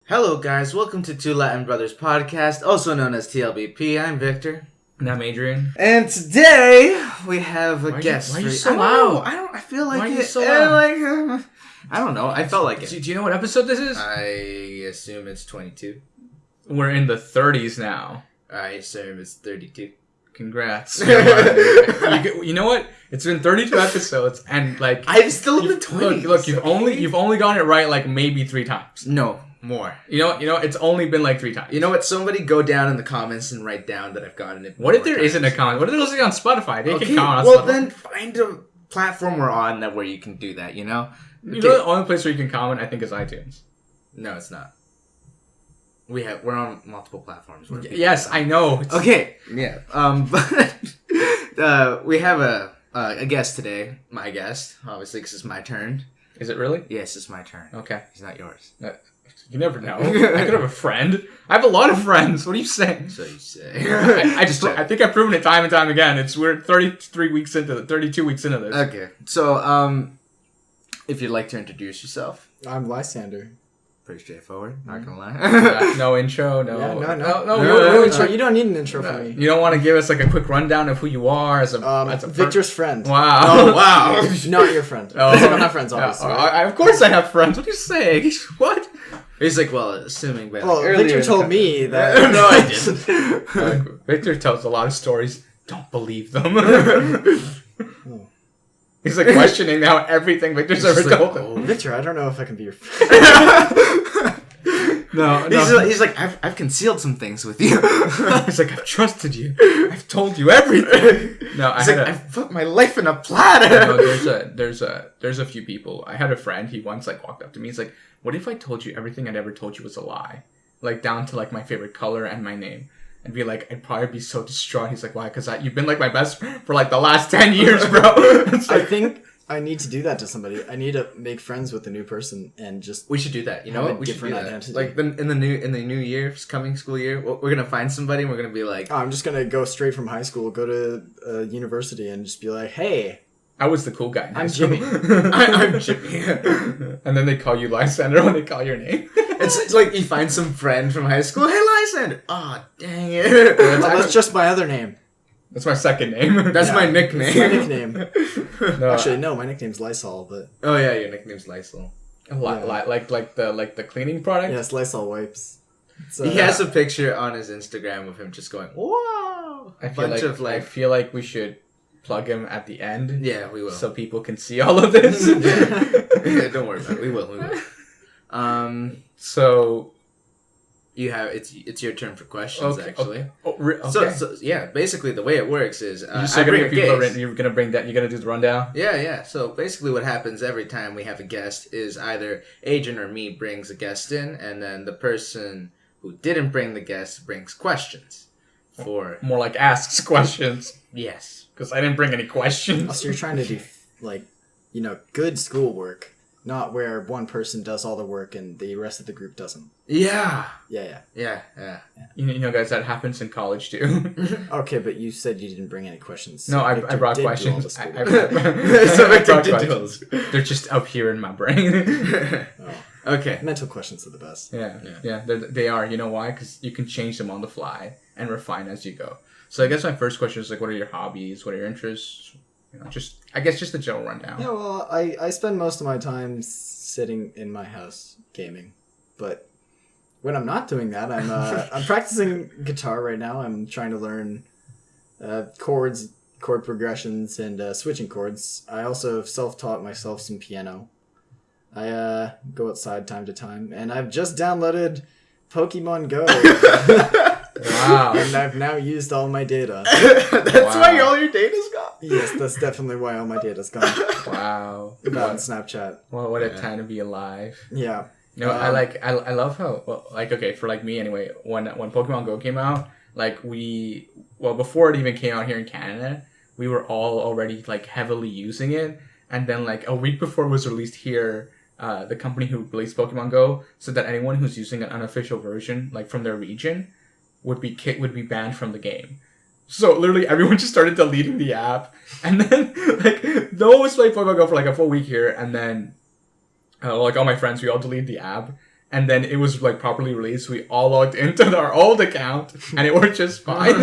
Hello, guys. Welcome to Two Latin Brothers podcast, also known as T.L.B.P. I'm Victor. And I'm Adrian. And today we have a guest. Why are you so loud? I feel like why it. Are you so loud? I don't know. I felt like it. Do you know what episode this is? I assume it's 22. We're in the 30s now. I assume it's 32. Congrats. You know what? It's been 32 episodes, and like I'm still in the 20s. Look, you've only gotten it right like maybe 3 times. No. More. You know, it's only been like 3 times. You know what? Somebody go down in the comments and write down that I've gotten it. What if there isn't a comment? What if they're listening on Spotify? They can comment on well, Spotify. then find a platform we're on that where you can do that, you know? You know the only place where you can comment, I think, is iTunes. No, it's not. We're on multiple platforms. Yes, I know. Okay. Yeah. But we have a guest today. My guest, obviously, because it's my turn. Is it really? Yes, it's my turn. Okay. He's not yours. You never know. I could have a friend. I have a lot of friends. What are you saying? So you say. I think I've proven it time and time again. We're 32 weeks into this. Okay. So, if you'd like to introduce yourself. I'm Lysander. Pretty straightforward. Not gonna lie. No intro. No. Yeah, No intro. You don't need an intro for me. You don't want to give us like a quick rundown of who you are as a Victor's friend. Wow. Oh wow. Not your friend. Oh. I don't have friends, obviously. Of course I have friends. What are you saying? What? He's like, well, assuming. Well, Victor told me that. No, I didn't. Victor tells a lot of stories. Don't believe them. He's like questioning now everything Victor's ever told him. Oh. Victor, I don't know if I can be your friend. No. He's like, I've concealed some things with you. He's like, I've trusted you. I've told you everything. No, I've put my life in a platter. No, there's a few people. I had a friend. He once like walked up to me. He's like, "What if I told you everything I'd ever told you was a lie, like down to like my favorite color and my name?" And be like, I'd probably be so distraught. He's like, why? Because you've been like my best for like the last 10 years, bro. I think I need to do that to somebody. I need to make friends with a new person and just. We should do that. You know what? We should do that. Identity. Like in the new year, coming school year, we're gonna find somebody and we're gonna be like, I'm just gonna go straight from high school, go to university, and just be like, hey. I was the cool guy. I'm Jimmy. I'm Jimmy. And then they call you Lysander when they call your name. It's like you find some friend from high school. Hey, Lysander. Oh, dang it. That's just my other name. That's my second name. That's my nickname. That's my nickname. No, actually, no, my nickname's Lysol, but. Oh yeah, your nickname's Lysol. Like the cleaning product. Yes, Lysol wipes. He has a picture on his Instagram of him just going, "Whoa!" I feel like we should plug him at the end. Yeah, we will. So people can see all of this. Yeah, don't worry about it. We will. So you have it's your turn for questions, okay, actually. Okay. So yeah, basically the way it works is you're gonna do the rundown. Yeah. So basically, what happens every time we have a guest is either Adrian or me brings a guest in, and then the person who didn't bring the guest brings questions. For more like asks questions. Yes. Because I didn't bring any questions. So you're trying to do, good schoolwork, not where one person does all the work and the rest of the group doesn't. Yeah. Yeah. You know, guys, that happens in college, too. Okay, but you said you didn't bring any questions. No, I brought questions. So Victor did those. They're just up here in my brain. Okay. Mental questions are the best. Yeah, they are. You know why? Because you can change them on the fly and refine as you go. So I guess my first question is like, what are your hobbies? What are your interests? You know, just a general rundown. Yeah, well, I spend most of my time sitting in my house gaming, but when I'm not doing that, I'm practicing guitar right now. I'm trying to learn chord progressions, and switching chords. I also have self-taught myself some piano. I go outside time to time, and I've just downloaded Pokemon Go. Wow. And I've now used all my data. That's why all your data's gone? Yes, that's definitely why all my data's gone. Wow. Not on Snapchat. Well, what a time to be alive. Yeah. No, I love how, for like me anyway, when Pokemon Go came out, before it even came out here in Canada, we were all already like heavily using it. And then like a week before it was released here, the company who released Pokemon Go said that anyone who's using an unofficial version, like from their region, would be banned from the game. So literally everyone just started deleting the app, and then like no one was playing Pokemon Go for like a full week here, and then like all my friends, we all deleted the app, And then it was like properly released. We all logged into our old account, and it worked just fine.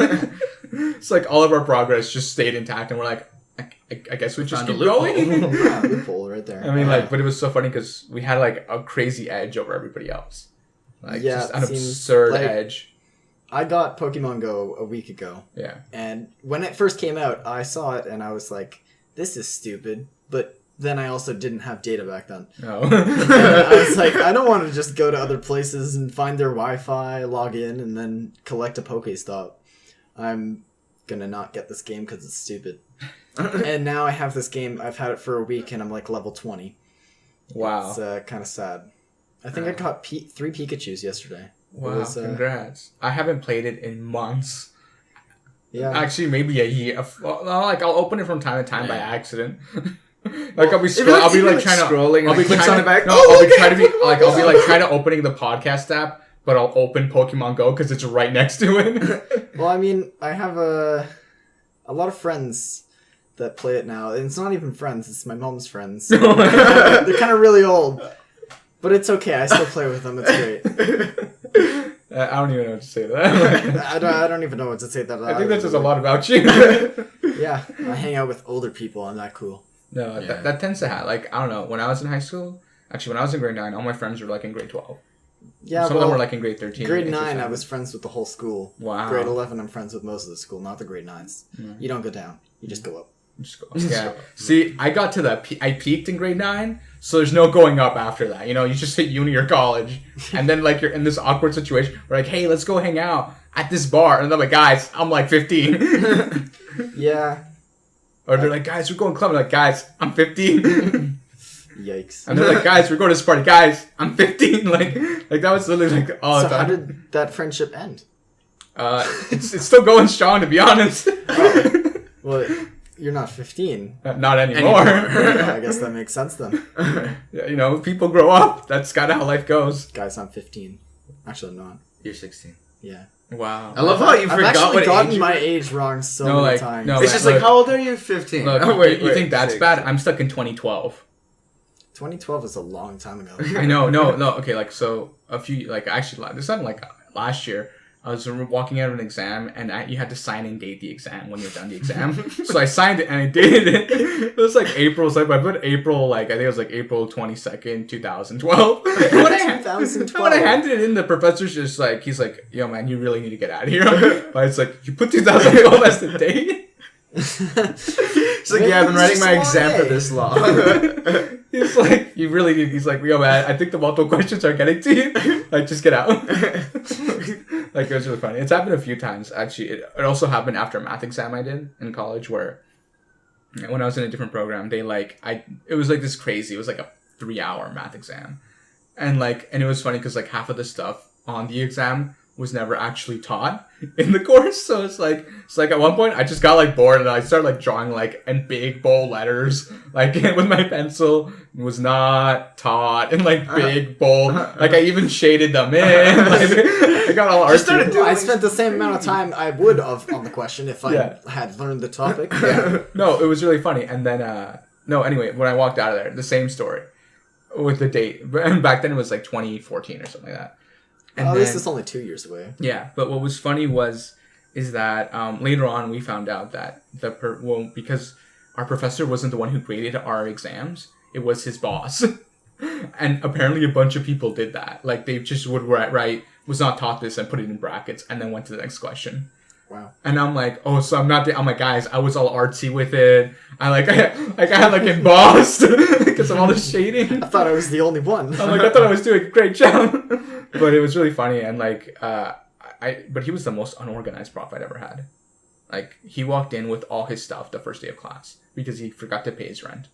It's like all of our progress just stayed intact, and we're like, I guess we just keep going. Yeah, loophole right there. I mean, like, but it was so funny because we had like a crazy edge over everybody else. Like, Yeah, just an it seems absurd like- edge. I got Pokemon Go a week ago, Yeah. and when it first came out, I saw it and I was like, "This is stupid." But then I also didn't have data back then. No. And I was like, I don't want to just go to other places and find their Wi-Fi, log in, and then collect a Pokestop. I'm gonna not get this game because it's stupid. And now I have this game. I've had it for a week, and I'm like level 20. Wow. It's kind of sad. I think I caught 3 Pikachus yesterday. Wow, It was, congrats. I haven't played it in months. Yeah. Actually, maybe a year. Well, like, I'll open it from time to time by accident. Like, I'll be trying to scrolling. I'll be clicks trying on the back. No, I'll be trying to be like, I'll be like trying to opening the podcast app, but I'll open Pokemon Go because it's right next to it. Well, I mean, I have a lot of friends that play it now. And it's not even friends, it's my mom's friends. They're kind of really old. But it's okay, I still play with them, it's great. I don't even know what to say to that. I don't even know what to say to that. I think that says a lot about you. Yeah, I hang out with older people, I'm that cool. No, Yeah. that tends to happen. Like, I don't know. When I was in high school, actually, when I was in grade 9, all my friends were like in grade 12. Yeah, Some of them were like in grade 13. grade 8 or 9, I 7. was friends with the whole school. Wow. Grade 11, I'm friends with most of the school, not the grade 9s. Yeah. You don't go down, you just go up. Just go. Yeah. See, I got to I peaked in grade 9, so there's no going up after that. You know, you just hit uni or college, and then like you're in this awkward situation where like, hey, let's go hang out at this bar, and I'm like, guys, I'm like 15. Yeah. Or they're like, guys, we're going clubbing. I'm like, guys, I'm 15. Yikes. And they're like, guys, we're going to this party. Guys, I'm 15. Like that was literally like all So the how time. did that friendship end? It's still going strong, to be honest. Well, you're not 15. Not anymore. I guess that makes sense then. Yeah, you know, people grow up. That's kind of how life goes. Guys, I'm 15. Actually, I'm not. You're 16. Yeah. Wow. I love how you I've forgot actually what gotten age my you were. age wrong so No, many like, times. no, It's just Look. like, how old are you? 15. Look, Oh, wait, you think that's 16. bad? I'm stuck in 2012. 2012 is a long time ago. I know, no. Okay, like, so a few, like, actually, this happened like last year. I was walking out of an exam, and you had to sign and date the exam when you're done the exam. So I signed it, and I dated it. It was like April, so I put April, like, I think it was like April 22nd, 2012. When I 2012. handed it in, the professor's just like, he's like, yo, man, you really need to get out of here. But it's like, you put 2012 as the date? It's like, yeah, I've been writing my exam for this long. He's like, you really need, he's like, yo, man, I think the multiple questions are getting to you. Like, just get out. Like, it was really funny. It's happened a few times, actually. It also happened after a math exam I did in college, where when I was in a different program, they it was like this crazy, it was like a 3-hour math exam. And it was funny because like half of the stuff on the exam was never actually taught in the course. So it's like at one point I just got like bored and I started like drawing like in big bold letters like with my pencil. It was not taught in like big bold. Like I even shaded them in. Like, I got all artsy. I spent the same amount of time I would have on the question if I had learned the topic. Yeah. No, it was really funny. And then anyway, when I walked out of there, the same story with the date. And back then it was like 2014 or something like that. And at least it's only 2 years away. Yeah, but what was funny is that later on we found out that because our professor wasn't the one who graded our exams, it was his boss. And apparently a bunch of people did that. Like they just would write was not taught this and put it in brackets and then went to the next question. Wow. And I'm like, oh, so I'm like, guys, I was all artsy with it. I had like embossed because of all the shading. I thought I was the only one. I'm like, I thought I was doing a great job. But it was really funny, and like, but he was the most unorganized prof I'd ever had. Like, he walked in with all his stuff the first day of class because he forgot to pay his rent.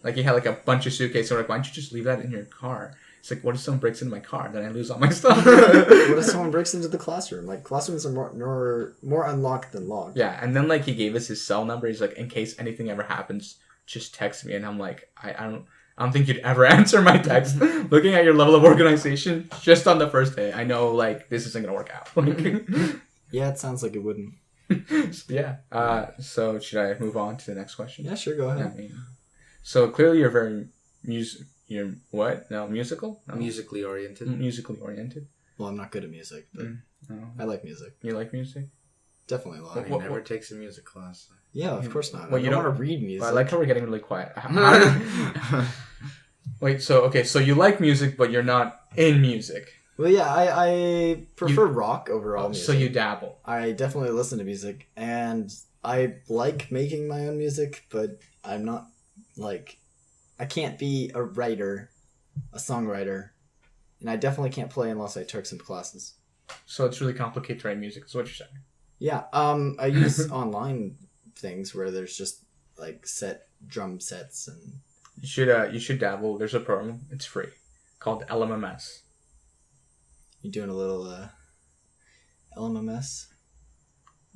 Like, he had like a bunch of suitcases. So we're like, why don't you just leave that in your car? It's like, what if someone breaks into my car? Then I lose all my stuff. What if someone breaks into the classroom? Like, classrooms are more unlocked than locked. Yeah, and then like he gave us his cell number. He's like, in case anything ever happens, just text me. And I'm like, I don't think you'd ever answer my text. Looking at your level of organization, just on the first day, I know like this isn't gonna work out. Yeah, it sounds like it wouldn't. Yeah. So should I move on to the next question? Yeah, sure, go ahead. So clearly you're very You're what? No, musical? No. Musically oriented. Musically oriented. Well, I'm not good at music, but No. I like music. You like music? Definitely a lot. He never takes a music class. Yeah, of course not. Well, I you don't don't- want to read music. I like how we're getting really quiet. Wait, so you like music, but you're not in music. Well, yeah, I prefer rock over all music. So you dabble. I definitely listen to music, and I like making my own music, but I'm not, like... I can't be a writer, a songwriter, and I definitely can't play unless I took some classes. So it's really complicated to write music, is what you're saying. Yeah, I use online things where there's just, like, set drum sets and... You should dabble. There's a program. It's free, called LMMS. You doing a little, LMMS?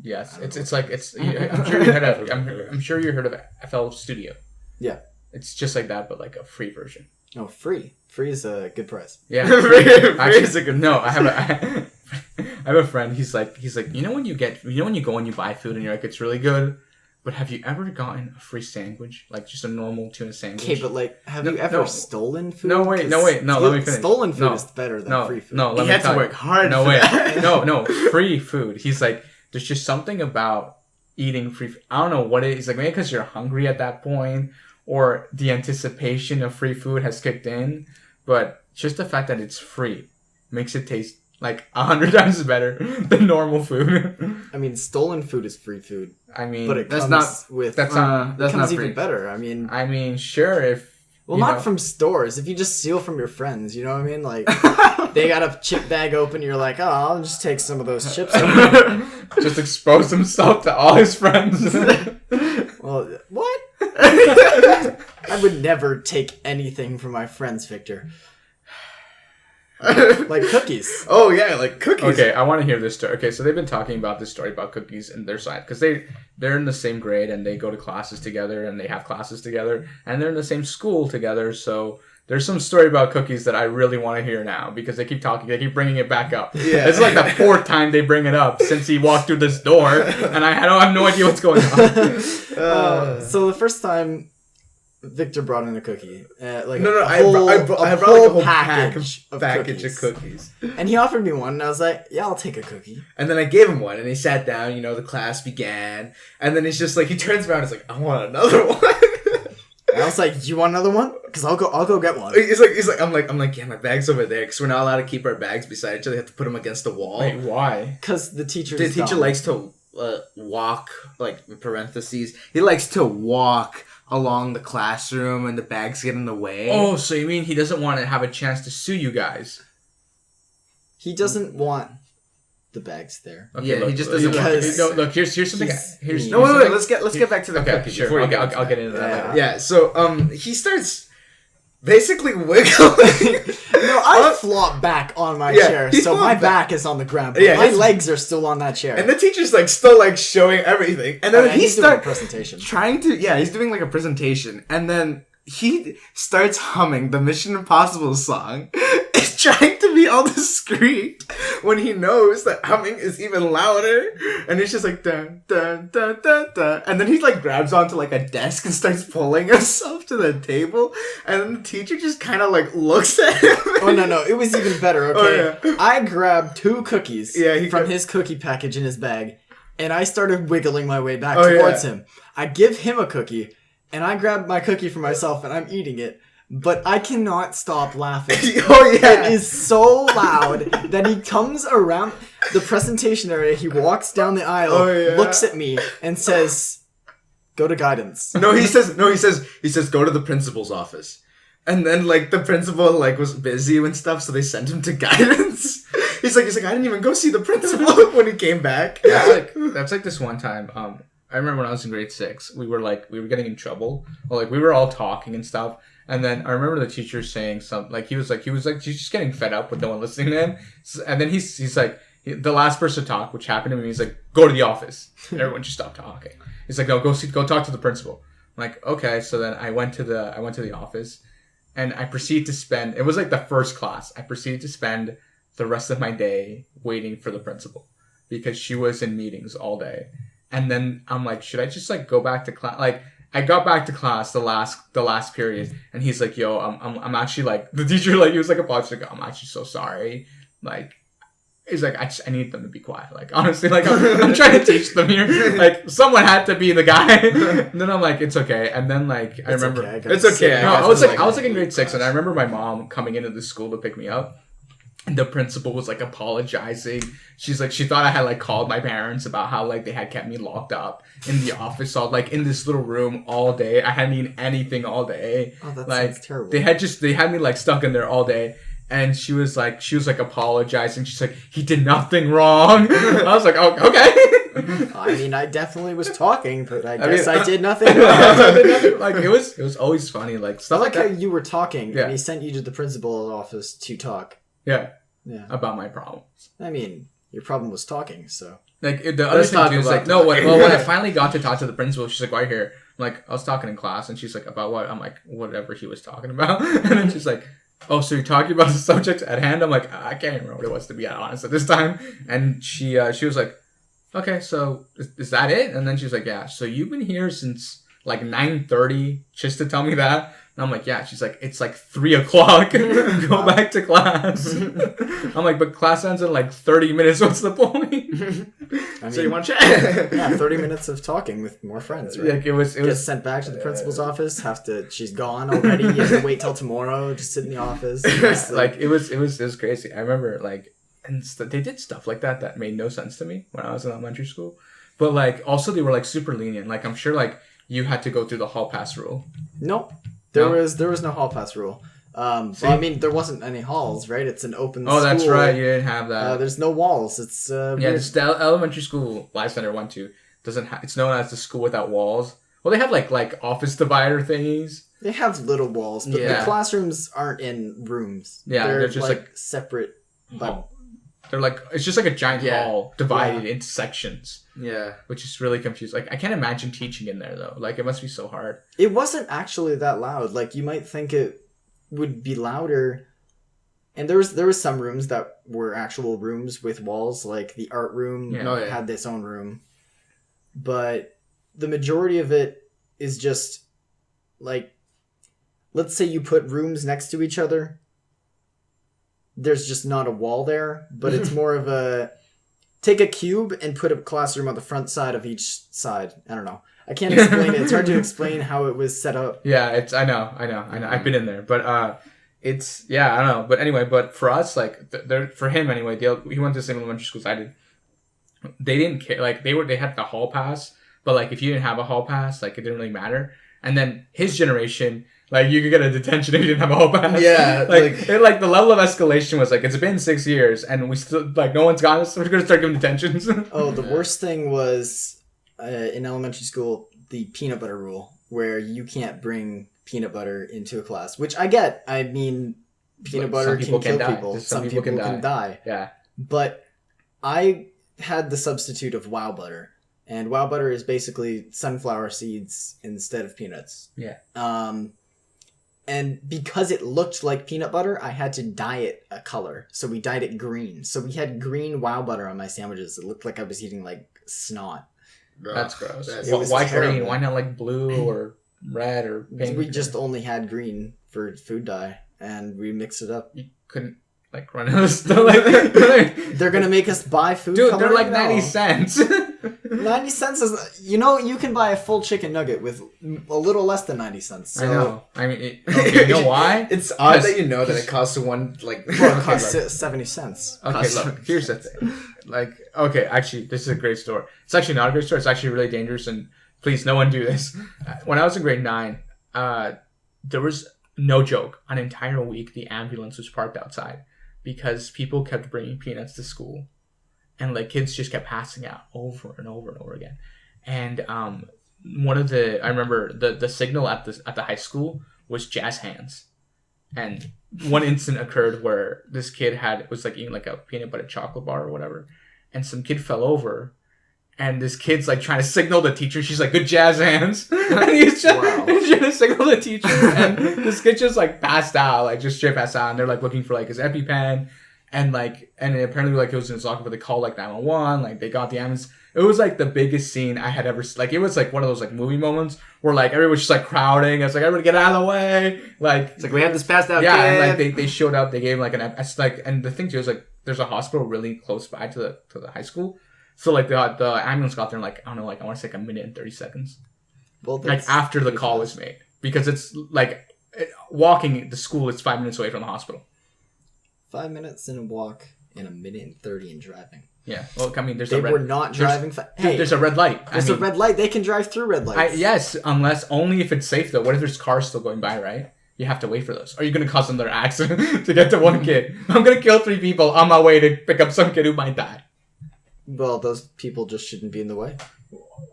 Yes, it's like it's. I'm sure you heard of. I'm sure you heard of FL Studio. Yeah. It's just like that, but like a free version. Oh, free. Free is a good price. Yeah, Free is a good. No, I have a friend. He's like, you know when you go and you buy food and you're like, it's really good, but have you ever gotten a free sandwich, like just a normal tuna sandwich? Okay, but like, have you ever stolen food? No, wait. No, let me finish. Stolen food No. is better than free food. No, let He me had tell to you. work hard. No, for wait. that. No, free food. He's like, there's just something about eating free food. I don't know what it is. He's like, maybe because you're hungry at that point, or the anticipation of free food has kicked in, but just the fact that it's free makes it taste like 100 times better than normal food. I mean, stolen food is free food, I mean, but it That's comes not- with... that's not. That's it comes not even free. better. I mean, sure, if Well, you not know- from stores. If you just steal from your friends, you know what I mean? Like, they got a chip bag open, you're like, oh, I'll just take some of those chips. just expose himself to all his friends. Well, what? I would never take anything from my friends, Victor. Like cookies. Oh yeah, like cookies. Okay, I want to hear this story. Okay, so they've been talking about this story about cookies and their side because they're in the same grade and they go to classes together and they have classes together and they're in the same school together. So there's some story about cookies that I really want to hear now because they keep keep bringing it back up. Yeah. It's like the fourth time they bring it up since he walked through this door, and I don't have no idea what's going on. So the first time Victor brought in a cookie, like No, a I whole, brought like a whole package of cookies. And he offered me one, and I was like, yeah, I'll take a cookie. And then I gave him one, and he sat down. You know, the class began, and then he's just like, he turns around, and he's like, I want another one. And I was like, do you want another one? Because I'll go get one. he's like, I'm like, yeah, my bag's over there, because we're not allowed to keep our bags beside each other. We have to put them against the wall. Wait, why? Because the teacher Likes to walk, like in parentheses. He likes to walk along the classroom, and the bags get in the way. Oh, so you mean he doesn't want to have a chance to sue you guys? He doesn't want the bags there. Okay, Yeah, he just doesn't want Because, it. no, look, here's something. He's No, wait. Let's get back to the Okay, cookies. sure. before we I'll get into that Yeah. later. Yeah. So he starts basically wiggling. No, I flop back on my Yeah, chair, he so flopped my back. back is on the ground, but Yeah, my his- legs are still on that chair. And the teacher's like still like showing everything, and then And he he's doing a starts presentation. trying to he's doing like a presentation, and then he starts humming the Mission Impossible song. He's trying to be all discreet when he knows that humming is even louder, and he's just like dun dun dun dun dun, and then he like grabs onto like a desk and starts pulling himself to the table, and then the teacher just kind of like looks at him. Oh no, it was even better, okay? Oh, yeah. I grabbed 2 cookies Yeah, from his cookie package in his bag, and I started wiggling my way back Oh, towards yeah. him. I give him a cookie, and I grab my cookie for myself, and I'm eating it, but I cannot stop laughing. Oh yeah, It is so loud that he comes around the presentation area, he walks down the aisle, Oh, yeah. looks at me, and says, go to guidance. He says go to the principal's office. And then like the principal like was busy and stuff, so they sent him to guidance. He's like I didn't even go see the principal when he came back. That's like this one time. I remember when I was in grade 6, we were getting in trouble. Or like we were all talking and stuff. And then I remember the teacher saying something like he was he's just getting fed up with no one listening to him. And then he's like the last person to talk, which happened to me. He's like, go to the office. And everyone just stopped talking. He's like, no, go talk to the principal. I'm like, okay. So then I went to the office, and I proceeded to spend. It was like the first class. I proceeded to spend the rest of my day waiting for the principal because she was in meetings all day. And then I'm like, should I just like go back to class? Like I got back to class the last period, and he's like, "Yo, I'm actually like," the teacher like he was like apologizing, like, "I'm actually so sorry." Like, he's like, I need them to be quiet. Like, honestly, like I'm trying to teach them here. Like, someone had to be the guy. And then I'm like, it's okay. And then like I remember, it's okay. No, I was like in grade 6, and I remember my mom coming into the school to pick me up. And the principal was like apologizing. She's like, she thought I had like called my parents about how like they had kept me locked up in the office, so like in this little room all day. I hadn't eaten anything all day. Oh, that like sounds terrible. they had me like stuck in there all day. And she was like apologizing. She's like, he did nothing wrong. I was like, oh, okay. I mean, I definitely was talking, but I guess I did nothing wrong. Like it was always funny, like stuff like like how that. you were talking, Yeah. and he sent you to the principal's office to talk. Yeah, Yeah. about my problems. I mean, your problem was talking, so. Like the other thing too is like, no, when I finally got to talk to the principal, she's like, why here? I'm like, I was talking in class, and she's like, about what? I'm like, whatever he was talking about. And then she's like, oh, so you're talking about the subject at hand? I'm like, I can't remember what it was, to be honest, at this time. And she was like, okay, so is that it? And then she's like, yeah, so you've been here since like 9:30 just to tell me that? And I'm like, yeah. She's like, it's like 3:00. Go back to class. I'm like, but class ends in like 30 minutes. What's the point? I mean, So you want to chat? yeah, 30 minutes of talking with more friends, right? Like it was Get sent back to the principal's office. She's gone already. You have to wait till tomorrow. Just sit in the office. Just, like it was crazy. I remember like, and they did stuff like that made no sense to me when I was in elementary school. But like also they were like super lenient. Like I'm sure like you had to go through the hall pass rule. Nope. There was no hall pass rule. Well, I mean, there wasn't any halls, right? It's an open school. Oh, that's right. You didn't have that. There's no walls. It's it's the elementary school Lysander went to doesn't have. It's known as the school without walls. Well, they have like office divider thingies. They have little walls, but Yeah. the classrooms aren't in rooms. Yeah, they're just like separate. But they're like it's just like a giant Yeah. hall divided into sections, Yeah. which is really confusing. Like I can't imagine teaching in there though. Like it must be so hard. it wasn't actually that loud. Like you might think it would be louder. And there was some rooms that were actual rooms with walls, like the art room Yeah. Oh, yeah. had its own room. But the majority of it is just like, let's say you put rooms next to each other. There's just not a wall there, but it's more of a take a cube and put a classroom on the front side of each side. I don't know. I can't explain it. It's hard to explain how it was set up. Yeah, I know. I've been in there, but it's I don't know. But anyway, but for us, like for him anyway, he went to the same elementary school as I did. They didn't care. Like they had the hall pass, but like if you didn't have a hall pass, like it didn't really matter. And then his generation, like you could get a detention if you didn't have a hall pass. Yeah, like the level of escalation was like it's been 6 years and we still like no one's got us. So we're gonna start giving detentions. Oh, the worst thing was in elementary school the peanut butter rule, where you can't bring peanut butter into a class. Which I get. I mean, peanut butter can kill people. Some people can die. Yeah, but I had the substitute of wow butter. And wow butter is basically sunflower seeds instead of peanuts. Yeah. And because it looked like peanut butter, I had to dye it a color. So we dyed it green. So we had green wow butter on my sandwiches. It looked like I was eating like snot. that's gross. was Why terrible. green? Why not like blue or red or pink? We just only had green for food dye, and we mixed it up. You couldn't like run out of stuff. Like, They're gonna make us buy food. dude, coloring? they're like No. 90 cents. 90 cents is, you can buy a full chicken nugget with a little less than 90 cents. So I know. I mean, okay, you know why? It's odd that you know that it costs one like. Well, it costs 70 cents. Okay, look, here's the thing. Like, okay, actually, this is a great story. It's actually not a great story. It's actually really dangerous, and please, no one do this. When I was in grade 9, there was, no joke, an entire week the ambulance was parked outside because people kept bringing peanuts to school. And, like, kids just kept passing out over and over and over again. And I remember the signal at the high school was jazz hands. And one incident occurred where this kid was like eating like a peanut butter chocolate bar or whatever, and some kid fell over, and this kid's like trying to signal the teacher. She's like, "Good jazz hands," and he's trying to signal the teacher, and this kid just like passed out, like just straight passed out. And they're like looking for like his EpiPen, and apparently like it was in soccer, but they called like 911, like they got the ambulance. It was like the biggest scene I had ever like. It was like one of those like movie moments where like everyone was just like crowding. It's like everybody get out of the way. Like It's like we have this passed out yeah, kid. and like they showed up. They gave him like and the thing too is like there's a hospital really close by to the high school. So like the ambulance got there in like I don't know, like I want to say like a minute and 30 seconds. Well, Like after the call was made, because it's like walking the school is 5 minutes away from the hospital. 5 minutes in a walk and a minute and 30 in driving. Yeah, well, I mean, They were not driving. There's a red light. There's a red light. They can drive through red lights. Yes, unless only if it's safe though. What if there's cars still going by, right? You have to wait for those. Are you going to cause another accident to get to one kid? I'm going to kill 3 people on my way to pick up some kid who might die. Well, those people just shouldn't be in the way.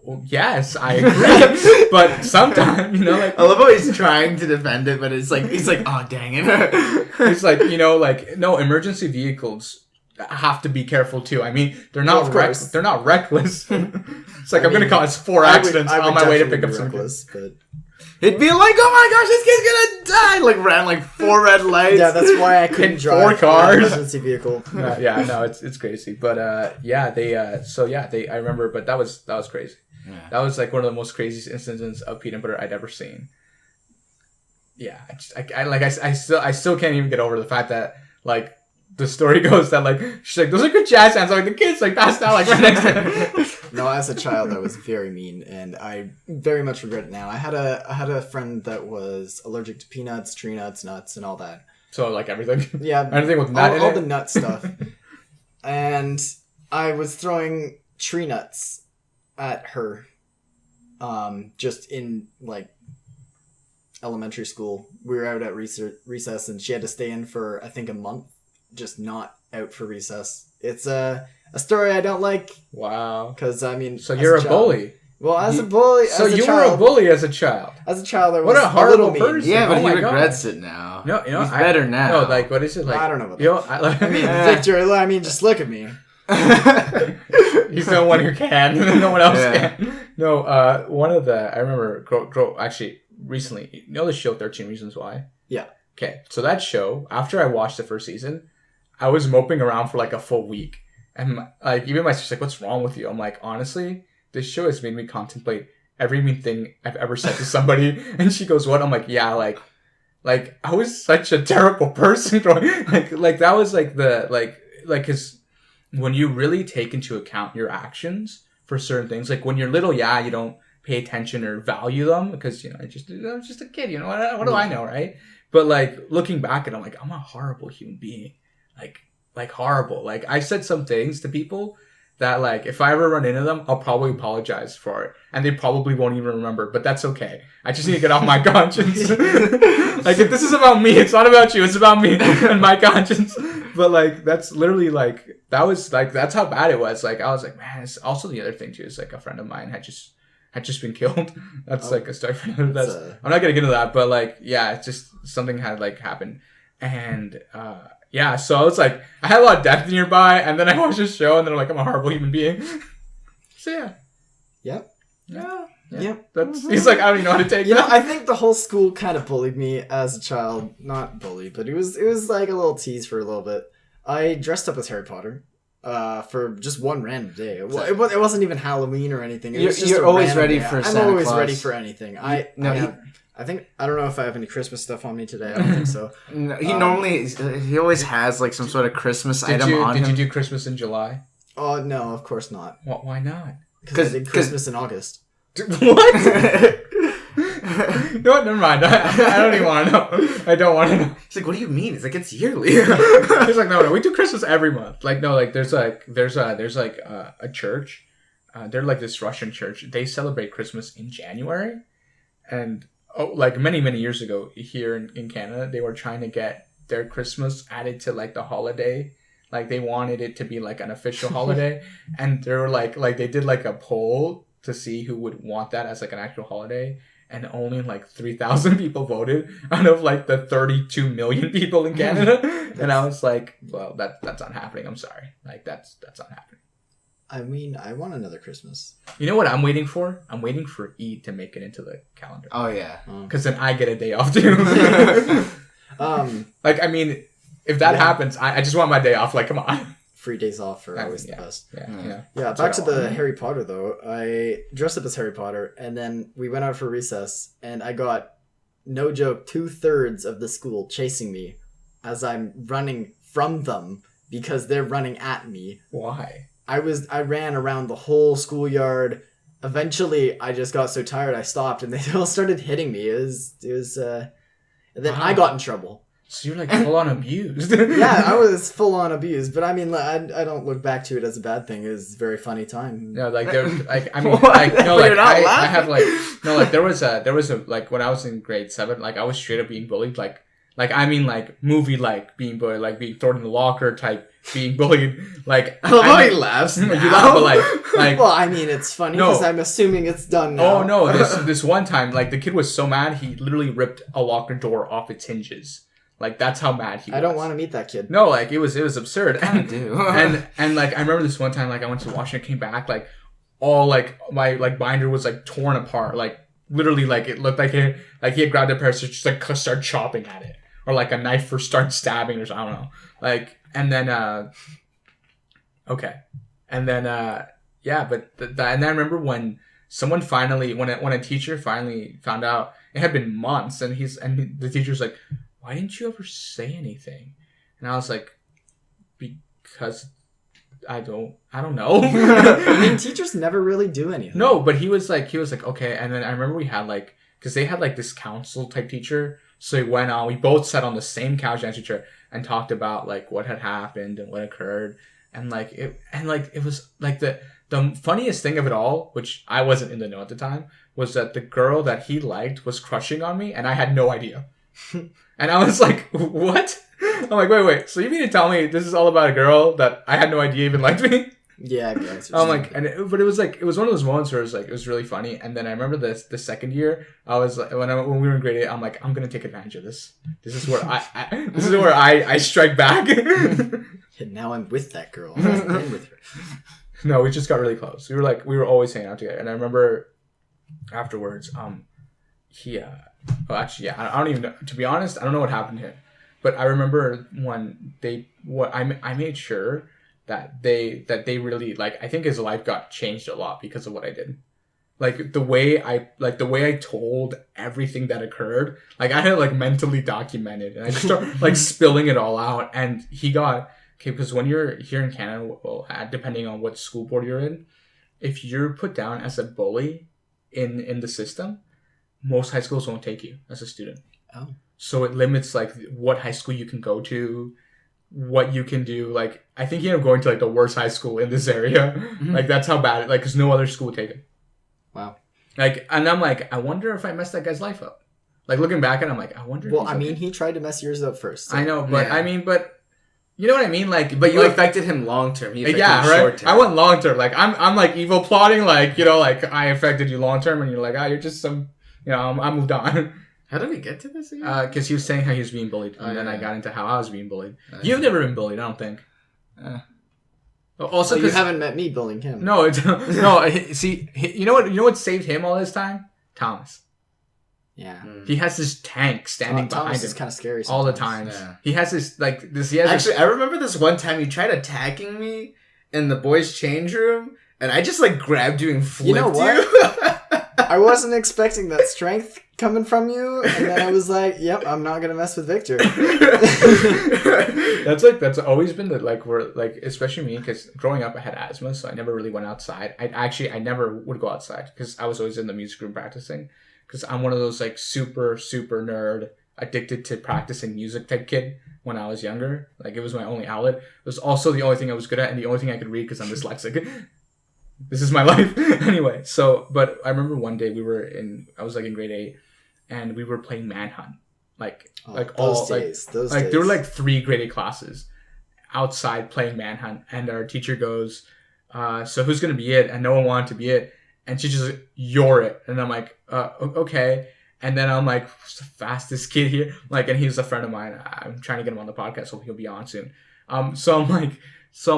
Well, yes, I agree. But sometimes, like... I love how he's trying to defend it, but it's like, he's like, oh, dang it. It's like, no, emergency vehicles have to be careful too. I mean, they're not they're not reckless. It's like I'm going to cause 4 accidents on my way to pick up some kids. But... It'd be like, oh my gosh, this kid's gonna die! Like, ran like 4 red lights. Yeah, that's why I couldn't drive 4 cars. an emergency vehicle. Yeah, no, it's crazy. But I remember, but that was crazy. Yeah. That was like one of the most craziest instances of peanut butter I'd ever seen. Yeah, I still can't even get over the fact that like the story goes that like she's like those are good jazz hands, like the kids like passed out like right next to him. No, as a child, I was very mean, and I very much regret it now. I had a friend that was allergic to peanuts, tree nuts, nuts, and all that. So like everything. Yeah, anything with nut in all it? the nut stuff. And I was throwing tree nuts at her, just in like elementary school. We were out at recess, and she had to stay in for I think a month, just not out for recess. It's a story I don't like. Wow. Because, I mean... So you're a bully. Well, as a bully... So you were a bully as a child. As a child, I was what a horrible little person. Yeah, but he regrets it now. No, he's better now. No, like, what is it? Like, I don't know about that. I mean, Victor, just look at me. He's the one who can. No one else can. No, one of the... I remember... actually, recently... You know the show 13 Reasons Why? Yeah. Okay, so that show, after I watched the first season, I was moping around for like a full week. And like even my sister's like, what's wrong with you? I'm like, honestly, this show has made me contemplate every mean thing I've ever said to somebody. And she goes, what? I'm like, yeah, like I was such a terrible person growing like that was like the like because when you really take into account your actions for certain things, like when you're little, yeah, you don't pay attention or value them because I'm just a kid, what do I know, right? But like looking back at it, I'm like, I'm a horrible human being. Like horrible. Like I said some things to people that like if I ever run into them, I'll probably apologize for it, and they probably won't even remember. But that's okay. I just need to get off my conscience. Like if this is about me, it's not about you. It's about me and my conscience. But like that's literally like that was like that's how bad it was. Like I was like, man. It's also the other thing too is like a friend of mine had just been killed. That's like a story. I'm not gonna get into that, but like yeah, it's just something had like happened, and yeah, so I was like, I had a lot of death nearby, and then I watched this show, and then I'm like, I'm a horrible human being. So yeah. Yep. Yeah. Yep. He's like, I don't even know how to take that. I think the whole school kind of bullied me as a child. Not bully, but it was like a little tease for a little bit. I dressed up as Harry Potter. For just one random day. It wasn't even Halloween or anything. It was just you're always ready for Santa Claus. I'm always ready for anything. I don't know if I have any Christmas stuff on me today. I don't think so. No, he always has like some sort of Christmas item on him. Did you do Christmas in July? Oh no, of course not. Why not? Because I did Christmas in August. What? No, never mind. I don't even want to know. I don't want to know. He's like, what do you mean? It's like it's yearly. He's like, no, we do Christmas every month. Like, no, like there's a church. They're like this Russian church. They celebrate Christmas in January, and like many years ago here in Canada, they were trying to get their Christmas added to like the holiday. Like they wanted it to be like an official holiday, and they were like they did like a poll to see who would want that as like an actual holiday. And only like 3,000 people voted out of like the 32 million people in Canada. And I was like, well, that's not happening. I'm sorry. Like that's not happening. I mean, I want another Christmas. You know what I'm waiting for? I'm waiting for Eid to make it into the calendar. Oh yeah. Because then I get a day off too. Like, I mean, if that happens, I just want my day off. Like, come on. Free days off are always the best. Yeah. Back to the Harry Potter though. I dressed up as Harry Potter, and then we went out for recess, and I got, no joke, 2/3 of the school chasing me as I'm running from them because they're running at me. Why? I ran around the whole schoolyard. Eventually, I just got so tired I stopped, and they all started hitting me. It was and then I got in trouble. So you're like full on abused. Yeah, I was full on abused, but I mean, I don't look back to it as a bad thing. It was a very funny time. No, like there's like I mean like no like I have like no like there was a like when I was in grade 7, like I was straight up being bullied, like I mean like movie like being bullied, like being thrown in the locker type being bullied. Like I love how he laughs. You laugh, but like well, I mean it's funny because I'm assuming it's done now. Oh no, this one time like the kid was so mad he literally ripped a locker door off its hinges. Like that's how mad he was. I don't want to meet that kid. No, like it was absurd. I do. and like I remember this one time, like I went to Washington, came back, like all like my like binder was like torn apart, like literally like it looked like he had grabbed a pair of scissors, just like start chopping at it, or like a knife for start stabbing or something. I don't know. Like and then okay, and then yeah, but and then I remember when someone finally when a teacher finally found out, it had been months, and the teacher's like, why didn't you ever say anything? And I was like, because I don't know. I mean, teachers never really do anything. No, but he was like, okay. And then I remember we had like, because they had like this council type teacher. So we both sat on the same couch next to each other and talked about like what had happened and what occurred. And it was like the funniest thing of it all, which I wasn't in the know at the time, was that the girl that he liked was crushing on me and I had no idea. And I was like, what? I'm like, wait. So you mean to tell me this is all about a girl that I had no idea even liked me? Yeah, I guess. I'm like, but it was one of those moments where it was really funny. And then I remember the second year, I was like, when we were in grade 8, I'm like, I'm gonna take advantage of this. This is where I strike back. And now I'm with that girl. I've been with her. No, we just got really close. We were always hanging out together. And I remember afterwards, well, actually, yeah, I don't even know. To be honest, I don't know what happened to him. But I remember when I made sure that they really, like, I think his life got changed a lot because of what I did. Like, the way I told everything that occurred, like, I had, like, mentally documented. And I just started, like, spilling it all out. And he got, okay, because when you're here in Canada, well, depending on what school board you're in, if you're put down as a bully in the system, most high schools won't take you as a student. Oh. So it limits, like, what high school you can go to, what you can do. Like, I think he ended up going to, like, the worst high school in this area. Mm-hmm. Like, that's how bad it, like, because no other school would take him. Wow. Like, and I'm like, I wonder if I messed that guy's life up. Like, looking back at it, I'm like, I wonder if well, I mean, he tried to mess yours up first. So. I know, but, yeah. I mean, but... You know what I mean? Like, but you affected him long term. Yeah, right. Short-term. I went long term. Like, I'm like evil plotting. Like, you know, like I affected you long term, and you're like, you're just some. You know, I moved on. How did we get to this again? Because he was saying how he was being bullied, and then I got into how I was being bullied. You've never been bullied, I don't think. Also, you haven't met me bullying him. No, no. See, you know what saved him all this time? Thomas. Yeah. He has this tank standing behind him. Thomas is kind of scary all the time. Yeah. He has this, like, this... Actually, I remember this one time you tried attacking me in the boys' change room, and I just, like, grabbed you and flipped you. Know what? I wasn't expecting that strength coming from you, and then I was like, yep, I'm not gonna mess with Victor. That's always been the, like, we're, like, especially me, because growing up I had asthma, so I never really went outside. I never would go outside, because I was always in the music room practicing. Because I'm one of those, like, super, super nerd, addicted to practicing music type kid when I was younger. Like, it was my only outlet. It was also the only thing I was good at and the only thing I could read because I'm dyslexic. This is my life. Anyway, but I remember one day I was, like, in grade 8, and we were playing Manhunt. Those days. There were, like, 3 grade 8 classes outside playing Manhunt. And our teacher goes, so who's going to be it? And no one wanted to be it. And she just like, you're it. And I'm like, okay. And then I'm like, who's the fastest kid here? Like, and he's a friend of mine. I'm trying to get him on the podcast, so he'll be on soon. So I'm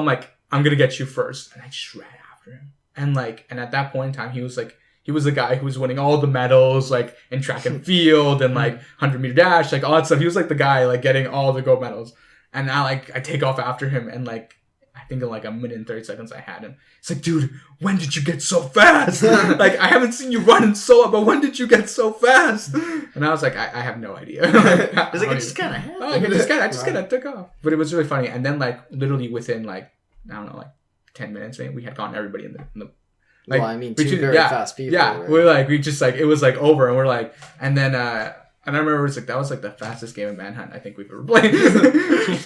like, I'm going to get you first. And I just ran after him. And at that point in time, he was the guy who was winning all the medals, like, in track and field and, like, 100-meter dash, like, all that stuff. He was, like, the guy, like, getting all the gold medals. And now I take off after him, and like I think in like a minute and 30 seconds I had him. It's like, dude, when did you get so fast? Like, I haven't seen you running so long, but when did you get so fast? And I was like, I have no idea. It's like, it just kind of happened. I just kind of took off. But it was really funny. And then like literally within like, I don't know, like 10 minutes, maybe, we had gotten everybody in the like, well, I mean, two very fast people. Yeah, right? we just like, it was like over, and we're like, and then, and I remember it was like, that was like the fastest game of Manhunt I think we've ever played.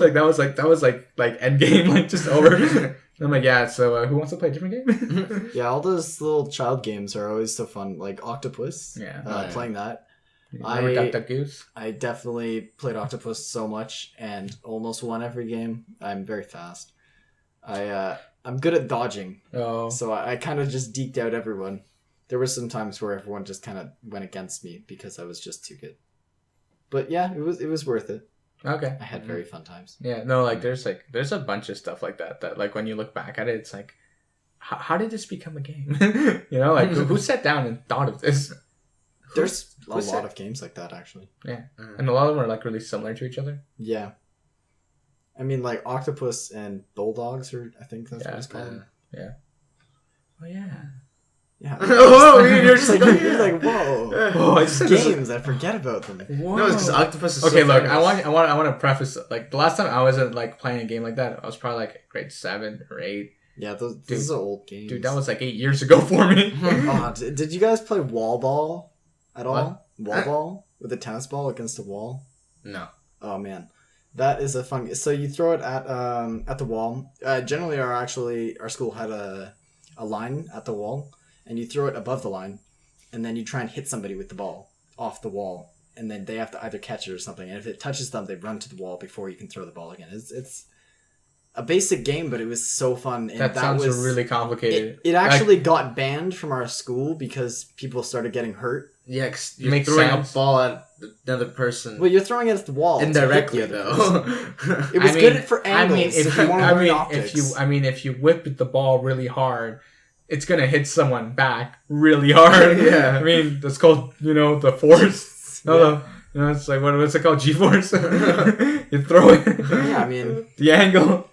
Like, that was like end game, like just over. And I'm like, yeah, so who wants to play a different game? Yeah, all those little child games are always so fun. Like Octopus. Yeah. Playing that. Remember Duck Duck Goose? I definitely played Octopus so much and almost won every game. I'm very fast. I'm good at dodging. Oh. So I kind of just deked out everyone. There were some times where everyone just kind of went against me because I was just too good. But yeah, it was worth it. Okay. I had very fun times. Yeah, no, like there's a bunch of stuff like that like when you look back at it, it's like, how did this become a game? You know, like who sat down and thought of this? There's a lot of games like that, actually. Yeah, and a lot of them are like really similar to each other. Yeah. I mean, like Octopus and Bulldogs, or I think that's what it's called. Yeah. Oh yeah. Yeah. Oh, you're just like, you're like, whoa. Oh, I just Games, I forget about them. Whoa. No, it's because Octopus is okay, so look, famous. I want to preface, like, the last time I wasn't like playing a game like that, I was probably like grade 7 or 8. Yeah, those are old games. Dude, that was like 8 years ago for me. Oh, did you guys play wall ball at all? What? Wall ball with a tennis ball against a wall? No. Oh man, that is a fun. So you throw it at the wall. Generally, our school had a line at the wall, and you throw it above the line, and then you try and hit somebody with the ball off the wall, and then they have to either catch it or something. And if it touches them, they run to the wall before you can throw the ball again. It's a basic game, but it was so fun. And that sounds really complicated. It actually got banned from our school because people started getting hurt. Yeah, cause you're Makes throwing sense. a ball at another person. Well, you're throwing it at the wall. to hit Indirectly, the other person. though. It was good for angles. If you want to learn optics. if you whip the ball really hard, it's gonna hit someone back really hard. Yeah. I mean, that's called, the force. No, it's like, what's it called? G-force? You throw it. Yeah, I mean, the angle.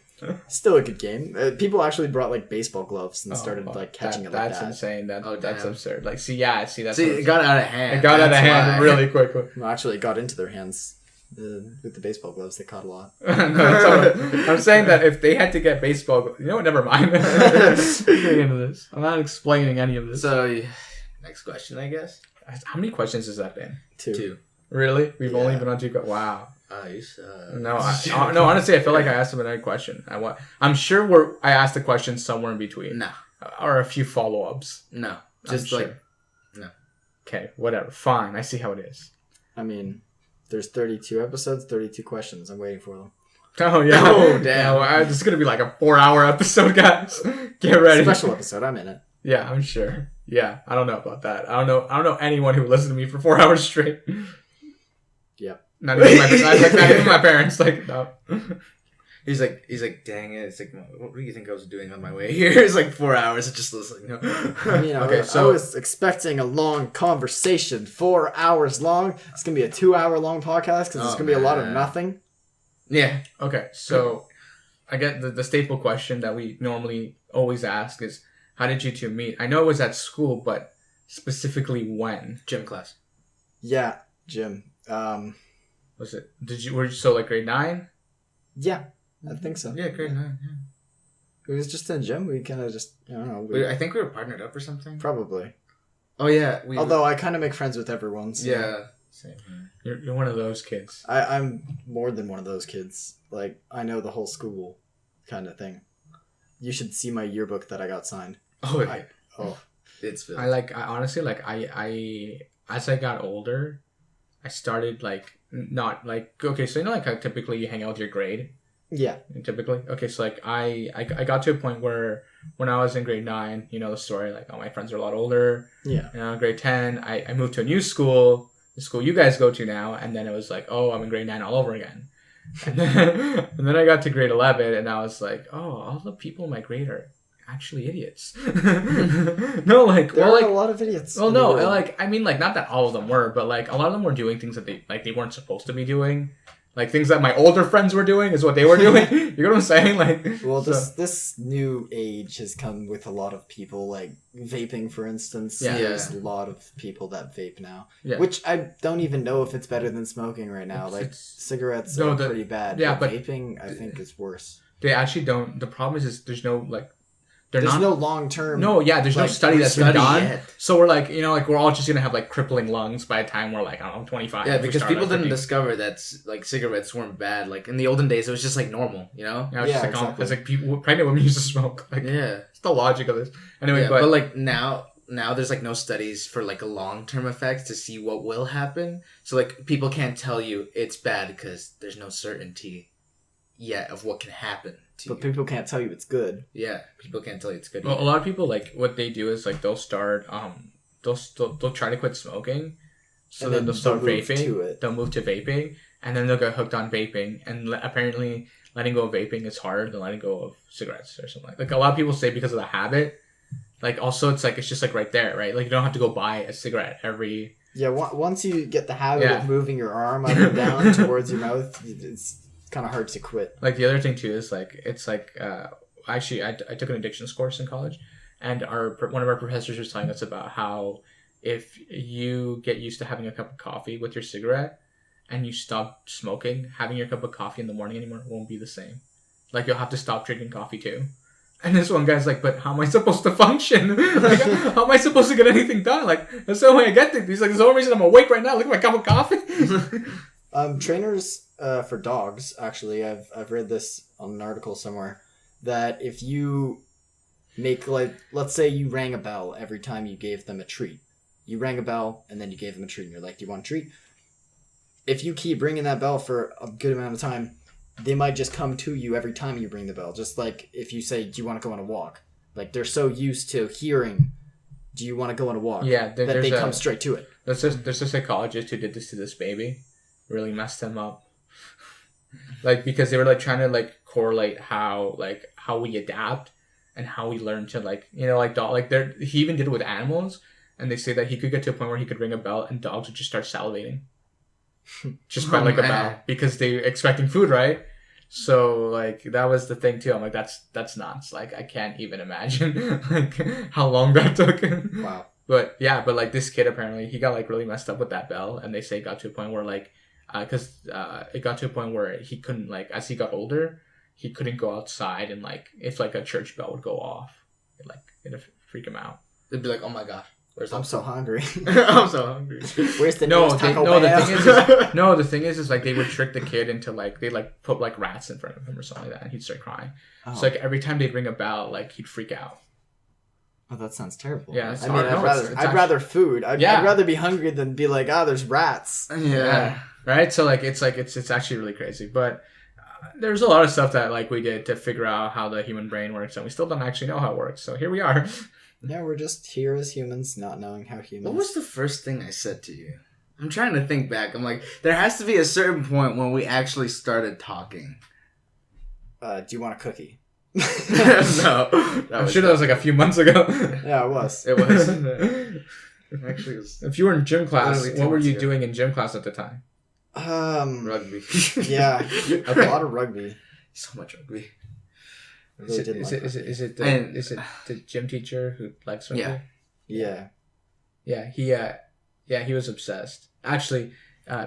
still a good game. People actually brought like baseball gloves and started well, like catching it like that's that. insane. That's damn. absurd. Like, that's It got out of hand. it got out of That's hand why. really quickly. No, actually, it got into their hands with the baseball gloves. They caught a lot. I'm saying that if they had to get baseball, what? Never mind. Getting into this, I'm not explaining any of this. So, next question, I guess. How many questions has that been? Two. Really? We've only Yeah. been on 2 questions. Wow. Oh, you suck. No, honestly, I feel like I asked him another question. I'm sure I asked a question somewhere in between. No. Or a few follow-ups. No. I'm Just like, sure. no. Okay, whatever. Fine. I see how it is. I mean, there's 32 episodes, 32 questions. I'm waiting for them. Oh, yeah. Oh, damn. This is going to be like a 4-hour episode, guys. Get ready. Special episode. I'm in it. Yeah, I'm sure. Yeah, I don't know about that. I don't know anyone who would listen to me for 4 hours straight. Yep. Not even my parents. Like, no. He's like, dang it. It's like, what do you think I was doing on my way here? It's like 4 hours of just listening. I mean, Okay, I was expecting a long conversation, 4 hours long. It's gonna be a 2-hour long podcast because it's gonna be a lot of nothing. Yeah. Okay, so I get the staple question that we normally always ask is, how did you two meet? I know it was at school, but specifically when? Gym class. Yeah, Jim. Was it? Were you so like grade 9? Yeah, I think so. Yeah, grade 9. It was just in gym. We kind of just, I don't know. I think we were partnered up or something. Probably. Oh, yeah. Although I kind of make friends with everyone. So Yeah. Same here. You're one of those kids. I'm more than one of those kids. Like, I know the whole school kind of thing. You should see my yearbook that I got signed. Oh, yeah. Oh. It's filled. I honestly, as I got older, I started like not like, okay, so like how typically you hang out with your grade. Yeah. Typically, okay, so like I got to a point where when I was in grade 9, the story, like all my friends are a lot older. Yeah. Grade 10, I moved to a new school, the school you guys go to now, and then it was like, oh, I'm in grade 9 all over again. And then I got to grade 11, and I was like, oh, all the people in my grade are actually idiots. No, like, There are a lot of idiots. well, no, like, I mean, like, not that all of them were, but like a lot of them were doing things that they weren't supposed to be doing. Like things that my older friends were doing is what they were doing. You know what I'm saying? Like, Well, so- this new age has come with a lot of people, like vaping, for instance. Yeah. There's a lot of people that vape now, Yeah. which I don't even know if it's better than smoking right now. Like cigarettes are pretty bad. Yeah, but vaping, I think, is worse. they actually don't. The problem is there's no like. There's not no long term. No, yeah, there's no like, study that's been study done. yet. So we're like, like we're all just gonna have like crippling lungs by the time we're like, I don't know, 25. Yeah, if we because start people at didn't 50. discover that like cigarettes weren't bad. Like in the olden days, it was just like normal, you know? Yeah, it's just like, exactly. it's like people, pregnant women used to smoke. Like, Yeah. it's the logic of this. Anyway, Yeah, but but like now there's like no studies for like a long-term effects to see what will happen. So like people can't tell you it's bad because there's no certainty yet of what can happen to But you. people can't tell you it's good. Yeah, people can't tell you it's good. well, a either. lot of people like what they do is like they'll start they'll try to quit smoking, so And then then they'll start they'll move vaping. to it. They'll move to vaping, and then they'll get hooked on vaping. And apparently, letting go of vaping is harder than letting go of cigarettes or something. Like a lot of people say because of the habit. Like also, it's like it's just like right there, right? Like you don't have to go buy a cigarette every. Yeah, once you get the habit Yeah. of moving your arm up and down towards your mouth, it's kind of hard to quit. Like the other thing too is like it's like actually I took an addictions course in college, and one of our professors was telling us about how if you get used to having a cup of coffee with your cigarette and you stop smoking, having your cup of coffee in the morning anymore won't be the same. Like you'll have to stop drinking coffee too. And this one guy's like, but how am I supposed to function? Like, how am I supposed to get anything done? Like, that's the only way I get things. He's like, there's the only reason I'm awake right now. Look at my cup of coffee. Trainers for dogs, actually, I've read this on an article somewhere, that if you make, like, let's say you rang a bell every time you gave them a treat. You rang a bell, and then you gave them a treat, and you're like, do you want a treat? If you keep ringing that bell for a good amount of time, they might just come to you every time you ring the bell. Just like if you say, do you want to go on a walk? Like, they're so used to hearing, do you want to go on a walk? Yeah, that they come straight to it. There's a psychologist who did this to this baby. Really messed him up. Like, because they were like trying to like correlate how we adapt and how we learn to like, like dog, like he even did it with animals, and they say that he could get to a point where he could ring a bell and dogs would just start salivating. Just by like a bell, because they're expecting food, right? So like that was the thing too. I'm like, that's nuts. Like I can't even imagine like how long that took. Wow. But yeah, but like this kid apparently he got like really messed up with that bell, and they say it got to a point where like, it got to a point where he couldn't, like, as he got older, he couldn't go outside, and like if like a church bell would go off, it'd freak him out. They'd be like, oh my gosh, I'm so hungry. I'm so hungry. Where's the No, nearest Taco the Bell? thing is like they would trick the kid into like they like put like rats in front of him or something like that, and he'd start crying. Oh. So like every time they'd ring a bell, like he'd freak out. Oh, that sounds terrible. Yeah, it's I mean, hard. No, it's I'd actually- rather food. I'd Yeah. rather be hungry than be like, there's rats. Yeah. Right. So it's actually really crazy, but there's a lot of stuff that like we did to figure out how the human brain works, and we still don't actually know how it works. So here we are. Yeah, we're just here as humans, not knowing how humans. What was the first thing I said to you? I'm trying to think back. I'm like, there has to be a certain point when we actually started talking. Do you want a cookie? No. I'm sure that was like a few months ago. Yeah, it was. It was. Actually, it was If you were in gym class, Literally 2 what were months you ago. doing in gym class at the time? rugby. Yeah, a lot of rugby. So much rugby. I really did like rugby. Is it And- the gym teacher who likes rugby? Yeah. Yeah, he was obsessed. Actually,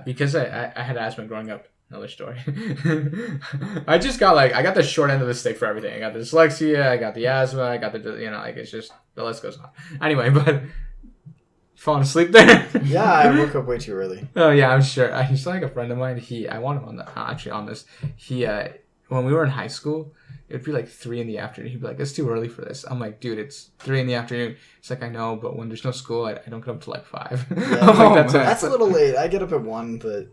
because I had asthma growing up. Another story. I got the short end of the stick for everything. I got the dyslexia, I got the asthma, I got it's just the list goes on. Anyway, but falling asleep there. Yeah, I woke up way too early. Oh yeah, I'm sure. He's like a friend of mine. I want him on on this. When we were in high school, it'd be like 3 p.m. He'd be like, "It's too early for this." I'm like, "Dude, it's 3 p.m." He's like, "I know, but when there's no school, I don't get up till like 5." Yeah, I'm like, that's a little late. I get up at 1, but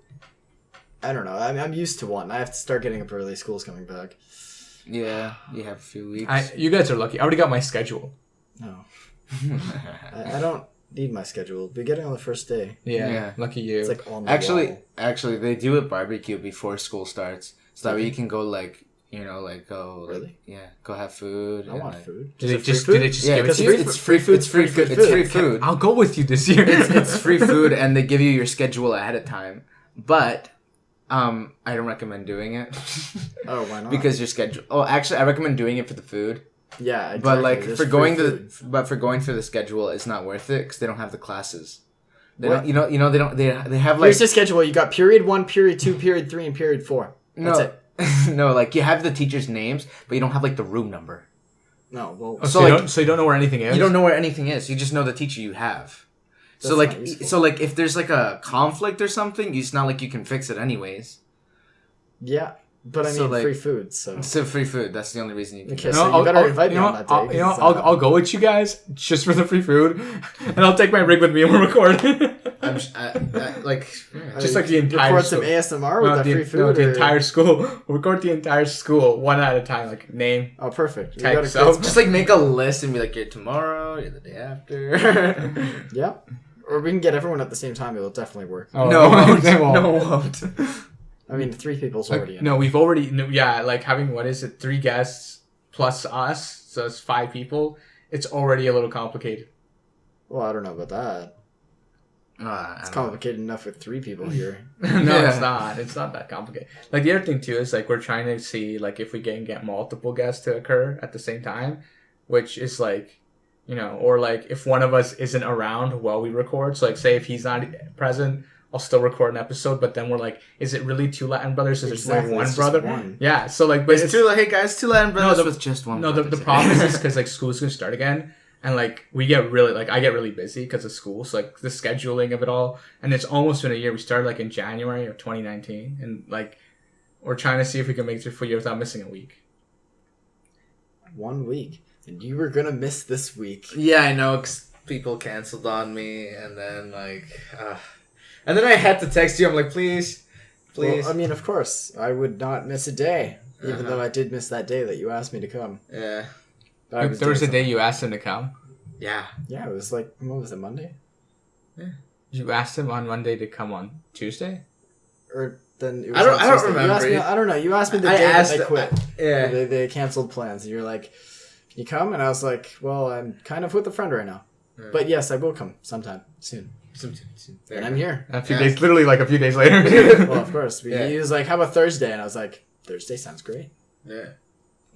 I don't know. I'm used to 1. I have to start getting up early. School's coming back. Yeah, you have a few weeks. You guys are lucky. I already got my schedule. No. I don't need my schedule. Beginning on the first day. Yeah. Lucky you. It's like on the Actually, wall. they do a barbecue before school starts, so that way you can go go. Really? Yeah, go have food. I and, want like- food. Did Is it it free just food? Yeah, give it it's to free. you? It's free food. It's free food. It's free food. I'll go with you this year. It's free food, and they give you your schedule ahead of time. But I don't recommend doing it. Oh, why not? Because your schedule. Oh, actually, I recommend doing it for the food. Yeah, exactly. But like There's for going free food. but for going through the schedule, it's not worth it because they don't have the classes. They What? don't. They don't. They have like Here's the schedule. You got period 1, period 2, period 3, and period 4. That's it. No, like you have the teachers' names, but you don't have like the room number. No, well, Oh, So, so, like, you don't know where anything is? You don't know where anything is. You just know the teacher you have. So That's like, not useful. so like, if there's like a conflict or something, it's not like you can fix it anyways. yeah, but I So, mean like- free food, so. So free food. That's the only reason you can. Okay, do so it. you better invite me on that day, I'll, 'cause, I'll go with you guys just for the free food, and I'll take my rig with me and we'll record. Like, Just like the entire record school. some ASMR with that free food. the or- entire school. We'll record the entire school one at a time, like name. Oh, perfect. You Tag got a yourself. quiz- just like make a list and be like, you're tomorrow, you're the day after. Yeah. Or we can get everyone at the same time. It'll definitely work. Oh, No, they won't. no, it won't. I mean, 3 people's Like, already in. no, we've already like having what is it, 3 guests plus us, so it's 5 people. It's already a little complicated. Well, I don't know about that. It's complicated enough with 3 people here. No, Yeah. it's not. It's not that complicated. Like the other thing too is like we're trying to see like if we can get multiple guests to occur at the same time, which is like, or like if one of us isn't around while we record. So like say if he's not present, I'll still record an episode. But then we're like, is it really 2 Latin brothers? Is Exactly, there one it's just brother? one. Yeah. So like, but It's two. Hey guys, 2 Latin brothers the- with just one. No, the brother. problem is because like school's gonna start again, and like we get really like I get really busy because of school. So like the scheduling of it all, and it's almost been a year. We started like in January of 2019, and like we're trying to see if we can make it through a full year without missing a week. 1 week. And you were going to miss this week. Yeah, I know. 'Cause people canceled on me, and then and then I had to text you. I'm like, please. Well, I mean, of course. I would not miss a day. Even Uh-huh. though I did miss that day that you asked me to come. Yeah. But I was There was a doing day you asked him to come. Yeah. something. Yeah, it was like, what was it, Monday? You asked him on Monday to come on Tuesday. Or then it was I don't- on I don't Tuesday. You remember. asked me, I don't know. You asked me the I day that asked. they quit. Yeah. They canceled plans. And you're like, can you come? And I was like, well, I'm kind of with a friend right now. Yeah. But yes, I will come sometime soon. There. And I'm here. A few Yeah. days, literally like a few days later. Well, of course. Yeah. He was like, how about Thursday? And I was like, Thursday sounds great. Yeah.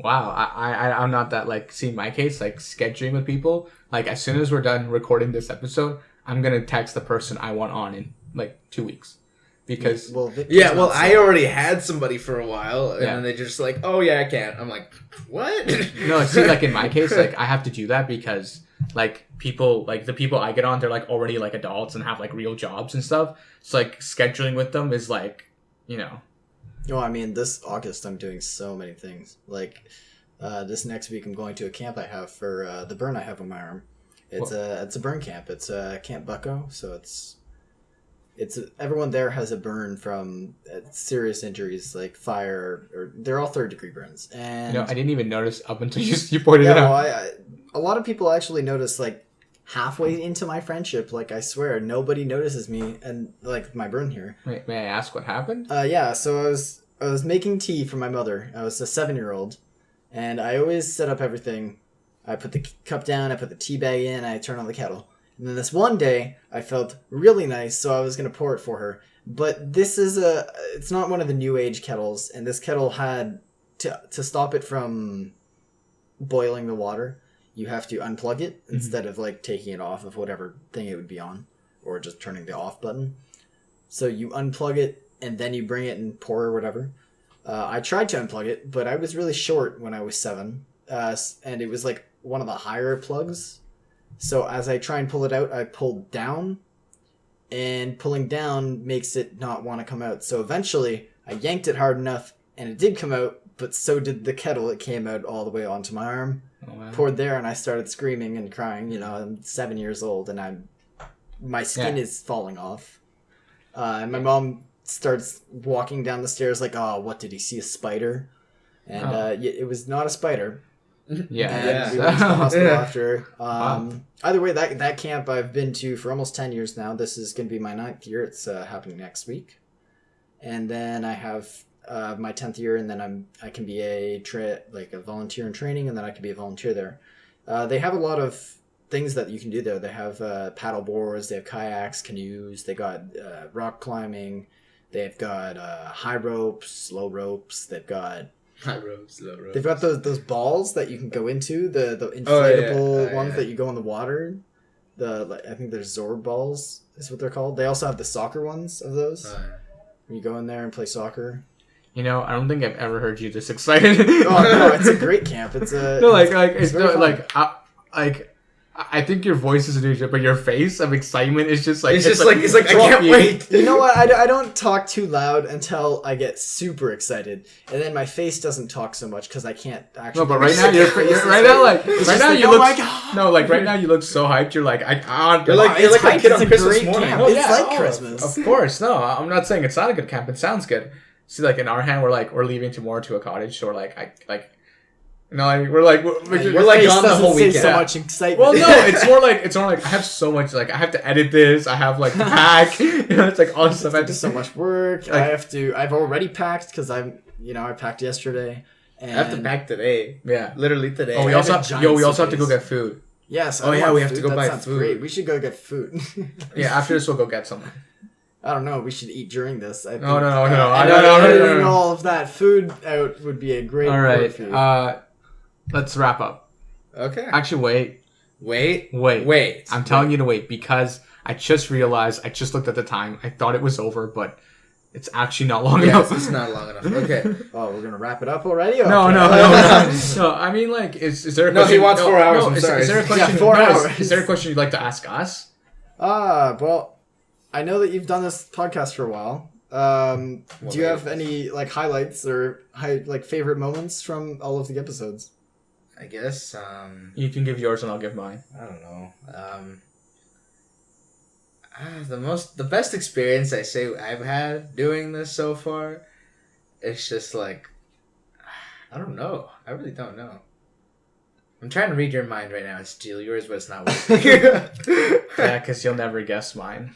Wow, I'm not that like. See, my case like scheduling with people. Like as soon as we're done recording this episode, I'm gonna text the person I want on in like 2 weeks, because Well, Victor's Yeah, well, not I so- already had somebody for a while, and Yeah. then they just like, oh yeah, I can't. I'm like, what? no, see, like in my case, like I have to do that because like people, like the people I get on, they're like already like adults and have like real jobs and stuff. So like scheduling with them is like, Well, I mean, this August I'm doing so many things. Like, this next week I'm going to a camp I have for the burn I have on my arm. It's a burn camp. It's Camp Bucko, so it's everyone there has a burn from serious injuries like fire, or they're all 3rd degree burns. And I didn't even notice up until you pointed yeah, it out. well, a lot of people actually notice like halfway into my friendship. Like I swear, nobody notices me and like my burn here. Wait, may I ask what happened? Yeah, so I was making tea for my mother. I was a 7-year-old, and I always set up everything. I put the cup down, I put the tea bag in, I turn on the kettle. And then this one day, I felt really nice, so I was going to pour it for her. But this is it's not one of the new age kettles, and this kettle had, to stop it from boiling the water, you have to unplug it instead of like taking it off of whatever thing it would be on, or just turning the off button. So you unplug it, and then you bring it and pour or whatever. I tried to unplug it, but I was really short when I was 7, and it was like one of the higher plugs. So as I try and pull it out, I pull down, and pulling down makes it not want to come out. So eventually, I yanked it hard enough, and it did come out, but so did the kettle. It came out all the way onto my arm, Oh, wow. poured there, and I started screaming and crying. I'm 7 years old, and my skin is falling off. And my mom starts walking down the stairs like, oh, what, did he see a spider? And it was not a spider. Yeah. And we went to the hospital Yeah. after. Wow. Either way, that camp I've been to for almost 10 years now. This is going to be my 9th year. It's happening next week. And then I have my 10th year, and then I can be a volunteer in training, and then I can be a volunteer there. They have a lot of things that you can do there. They have paddle boards, they have kayaks, canoes, they got rock climbing, They've got high ropes, low ropes. They've got High ropes, low ropes. they've got those balls that you can go into, the inflatable ones that you go in the water. I think there's Zorb balls is what they're called. They also have the soccer ones of those. You go in there and play soccer. You know, I don't think I've ever heard you this excited. Oh no, it's a great camp. It's a I think your voice is new, but your face of excitement is just like it's like I can't wait. You know what? I don't talk too loud until I get super excited, and then my face doesn't talk so much because I can't actually. No, but right now right now you look so hyped. You're like you're like a kid on Christmas morning. Oh, it's like Christmas. Of course, no, I'm not saying it's not a good camp. It sounds good. See, like in our hand, we're leaving tomorrow to a cottage, so we're like we're like gone the whole weekend. So much excitement. Well, no, it's more like I have so much, like I have to edit this. I have like to pack. It's like all this stuff. I have to so much work. I've already packed because I packed yesterday. And I have to pack today. Yeah, literally today. Oh, we also have to go get food. Yes. We have to go buy food. Great. We should go get food. Yeah, after this we'll go get something. I don't know. We should eat during this. I think, No. Editing all of that food out would be a great. All right. Let's wrap up. Okay. Actually, wait. I'm telling you to wait because I just realized. I just looked at the time. I thought it was over, but it's actually not long enough. It's not long enough. Okay. Oh, we're gonna wrap it up already? Okay. No. I mean, like, is there a question? No, he wants 4 hours. I'm sorry. Is there a question? 4 hours. Is there a question you'd like to ask us? Well, I know that you've done this podcast for a while. Do you have any like highlights or favorite moments from all of the episodes? I guess. You can give yours and I'll give mine. I don't know. The best experience I say I've had doing this so far, it's just like, I don't know. I really don't know. I'm trying to read your mind right now and steal yours, but it's not working. Yeah, because you'll never guess mine.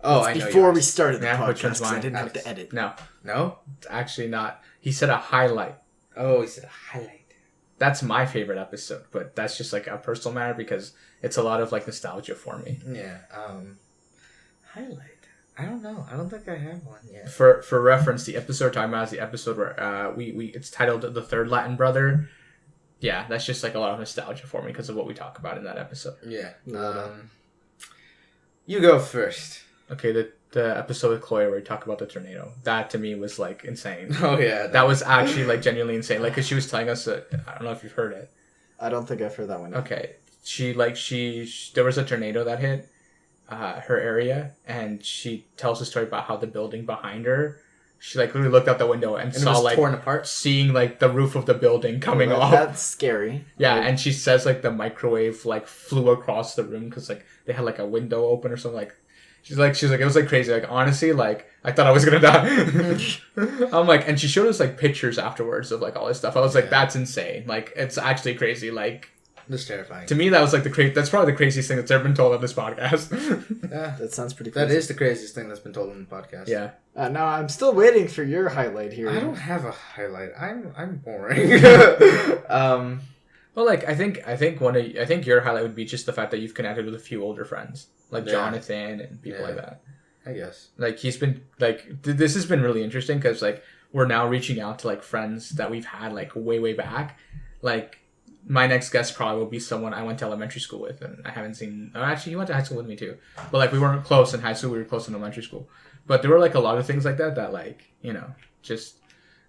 Oh, I know. Before we started the which one's podcast, I mine? didn't have to edit. No, it's actually not. He said a highlight. Oh, he said a highlight. That's my favorite episode, but that's just like a personal matter because it's a lot of like nostalgia for me. Yeah. Highlight. I don't know. I don't think I have one yet. For reference, the episode we're talking about is the episode where it's titled "The Third Latin Brother." Yeah, that's just like a lot of nostalgia for me because of what we talk about in that episode. Yeah. You go first. Okay, the episode with Chloe where we talk about the tornado. That to me was like insane. Oh yeah, that was actually like genuinely insane. Like, cause she was telling us I don't know if you've heard it. I don't think I've heard that one yet. Okay, there was a tornado that hit her area, and she tells a story about how the building behind her. She like literally looked out the window and saw it was like torn apart, seeing like the roof of the building coming off. That's scary. Yeah, and she says like the microwave like flew across the room because like they had like a window open or something. Like she's like it was like crazy. Like honestly, like I thought I was gonna die. I'm like, and she showed us like pictures afterwards of like all this stuff. I was like, that's insane. Like it's actually crazy. Like. That's terrifying. To me, that was like that's probably the craziest thing that's ever been told on this podcast. Yeah, that sounds pretty crazy. That is the craziest thing that's been told on the podcast. Yeah. Now I'm still waiting for your highlight here. I don't have a highlight. I'm boring. Well, like I think your highlight would be just the fact that you've connected with a few older friends, like Jonathan and people like that. I guess. Like he's been like this has been really interesting because like we're now reaching out to like friends that we've had like way back, like. My next guest probably will be someone I went to elementary school with, and I haven't seen. Actually, he went to high school with me too, but like we weren't close in high school. We were close in elementary school, but there were like a lot of things like that like just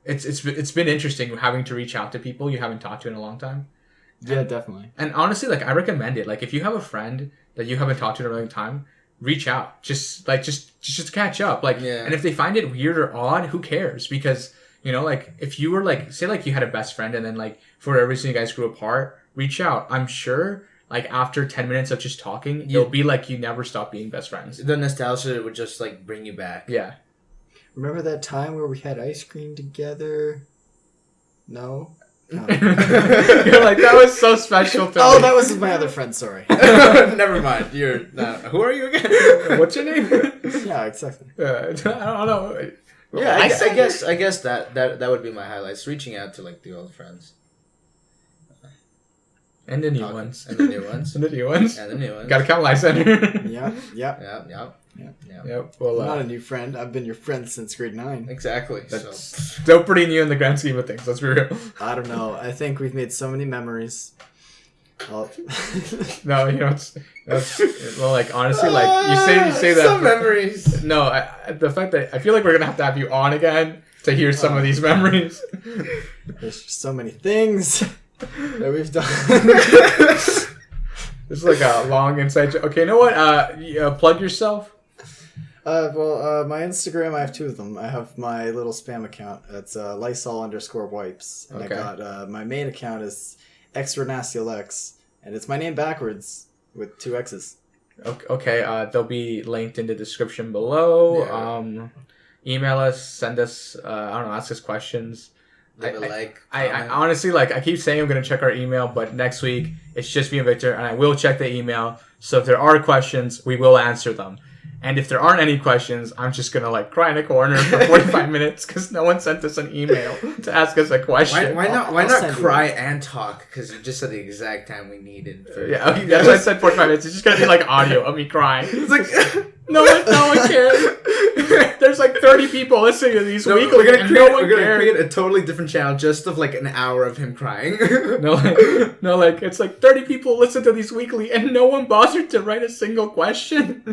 it's been interesting having to reach out to people you haven't talked to in a long time. Yeah, definitely. And honestly, like I recommend it. Like if you have a friend that you haven't talked to in a long time, reach out. Just catch up. Like, and if they find it weird or odd, who cares? Because. Like, if you were, like, say, like, you had a best friend and then, like, for whatever reason you guys grew apart, reach out. I'm sure, like, after 10 minutes of just talking, it'll be like you never stop being best friends. The nostalgia would just, like, bring you back. Yeah. Remember that time where we had ice cream together? No? You're like, that was so special to me. Oh, that was my other friend, sorry. Never mind. You're not. Who are you again? What's your name? Yeah, exactly. I don't know. Yeah, I guess that would be my highlights. Reaching out to like the old friends. And the new ones. And the new ones. And the new ones. And the new ones. Gotta count Lysander. Yep. Yep. Well, I'm not a new friend. I've been your friend since grade 9. Exactly. that's still pretty new in the grand scheme of things. Let's be real. I don't know. I think we've made so many memories. No, it's well, like honestly, like you say that. Some memories. No, the fact that I feel like we're gonna have to have you on again to hear some of these memories. There's just so many things that we've done. This is like a long inside joke. Okay, you know what? Plug yourself. My Instagram, I have 2 of them. I have my little spam account. It's Lysol_wipes. And Okay. I got my main account is XRenastialX, and it's my name backwards with 2 X's. Okay, they'll be linked in the description below. Yeah. Email us, send us, ask us questions. Leave a like. I honestly, like, I keep saying I'm going to check our email, but next week it's just me and Victor, and I will check the email. So if there are questions, we will answer them. And if there aren't any questions, I'm just going to, like, cry in a corner for 45 minutes because no one sent us an email to ask us a question. Why not I'll cry and talk? Because you just said the exact time we needed. Yeah, okay, that's why I said 45 minutes. It's just going to be, like, audio of me crying. It's like... No one cares. There's like 30 people listening to these weekly, we're gonna and create, no one we're gonna cares. create a totally different channel just of like an hour of him crying. Like it's like 30 people listen to these weekly, and no one bothered to write a single question.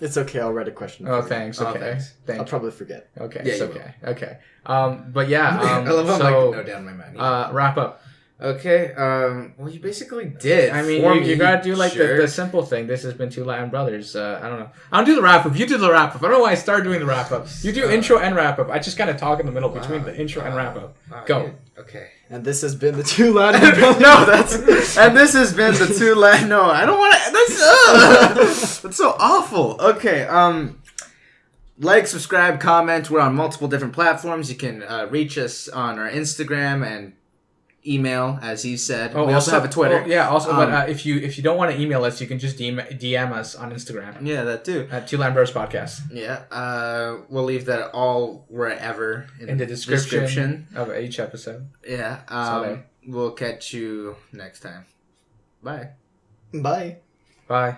It's okay. I'll write a question. Oh, for you. thanks. Okay, thanks. I'll thanks. probably forget. Okay, Yeah, it's you okay. Okay. But yeah. I love how I'm like so note down my mind. wrap up. Okay. Well, you basically did. I mean, for you me, gotta do like sure. the simple thing. This has been 2 Latin Brothers. I don't know. I don't do the wrap up. You do the wrap up. I don't know why I started doing the wrap up. You do intro and wrap up. I just kind of talk in the middle between the intro and wrap up. Wow, Go. dude. Okay. And this has been the 2 Latin Brothers. No, and this has been the 2 Latin. No, I don't want to. That's so awful. Okay. Like, subscribe, comment. We're on multiple different platforms. You can reach us on our Instagram and email, as you said. We also have a Twitter. But if you don't want to email us, you can just DM us on Instagram Yeah, that too. at 2 Latin Brothers Podcast. Yeah. We'll leave that all wherever In the description of each episode. Yeah. Sorry. We'll catch you next time. Bye. Bye. Bye.